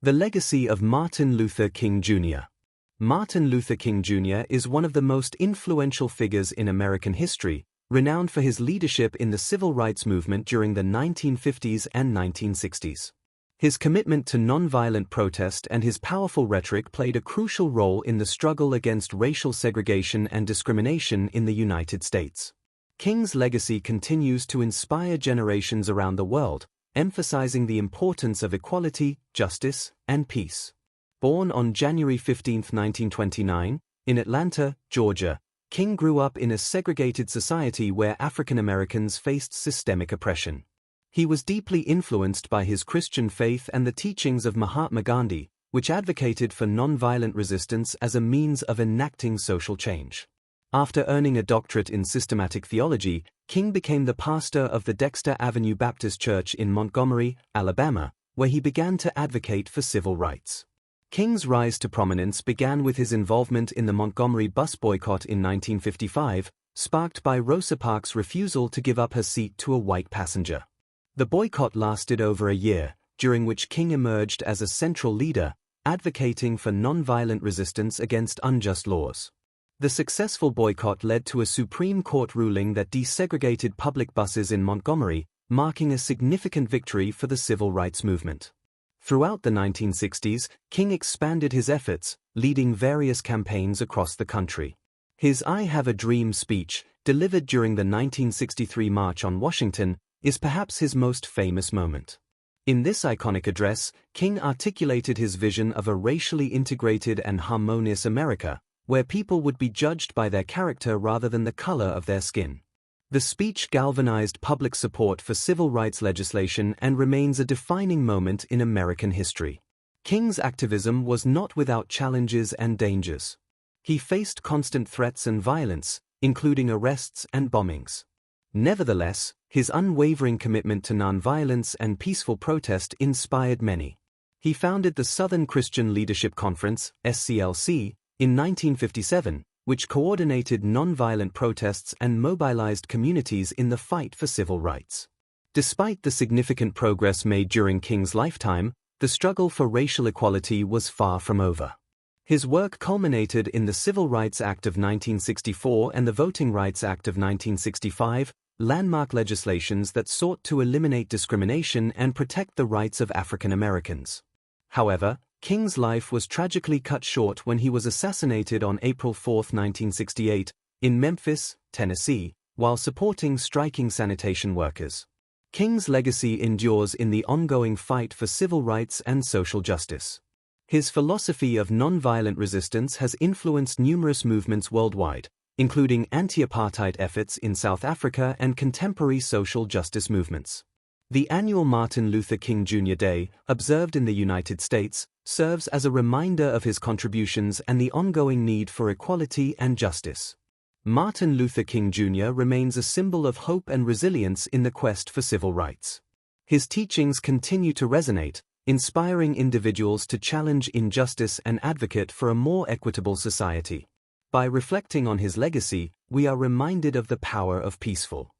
The legacy of Martin Luther King Jr. Martin Luther King Jr. is one of the most influential figures in American history, renowned for his leadership in the civil rights movement during the 1950s and 1960s. His commitment to nonviolent protest and his powerful rhetoric played a crucial role in the struggle against racial segregation and discrimination in the United States. King's legacy continues to inspire generations around the world, emphasizing the importance of equality, justice, and peace. Born on January 15, 1929, in Atlanta, Georgia, King grew up in a segregated society where African Americans faced systemic oppression. He was deeply influenced by his Christian faith and the teachings of Mahatma Gandhi, which advocated for nonviolent resistance as a means of enacting social change. After earning a doctorate in systematic theology, King became the pastor of the Dexter Avenue Baptist Church in Montgomery, Alabama, where he began to advocate for civil rights. King's rise to prominence began with his involvement in the Montgomery bus boycott in 1955, sparked by Rosa Parks' refusal to give up her seat to a white passenger. The boycott lasted over a year, during which King emerged as a central leader, advocating for nonviolent resistance against unjust laws. The successful boycott led to a Supreme Court ruling that desegregated public buses in Montgomery, marking a significant victory for the civil rights movement. Throughout the 1960s, King expanded his efforts, leading various campaigns across the country. His I Have a Dream speech, delivered during the 1963 March on Washington, is perhaps his most famous moment. In this iconic address, King articulated his vision of a racially integrated and harmonious America, where people would be judged by their character rather than the color of their skin. The speech galvanized public support for civil rights legislation and remains a defining moment in American history. King's activism was not without challenges and dangers. He faced constant threats and violence, including arrests and bombings. Nevertheless, his unwavering commitment to nonviolence and peaceful protest inspired many. He founded the Southern Christian Leadership Conference, SCLC, in 1957, which coordinated nonviolent protests and mobilized communities in the fight for civil rights. Despite the significant progress made during King's lifetime, the struggle for racial equality was far from over. His work culminated in the Civil Rights Act of 1964 and the Voting Rights Act of 1965, landmark legislations that sought to eliminate discrimination and protect the rights of African Americans. However, King's life was tragically cut short when he was assassinated on April 4, 1968, in Memphis, Tennessee, while supporting striking sanitation workers. King's legacy endures in the ongoing fight for civil rights and social justice. His philosophy of nonviolent resistance has influenced numerous movements worldwide, including anti-apartheid efforts in South Africa and contemporary social justice movements. The annual Martin Luther King Jr. Day, observed in the United States, serves as a reminder of his contributions and the ongoing need for equality and justice. Martin Luther King Jr. remains a symbol of hope and resilience in the quest for civil rights. His teachings continue to resonate, inspiring individuals to challenge injustice and advocate for a more equitable society. By reflecting on his legacy, we are reminded of the power of peaceful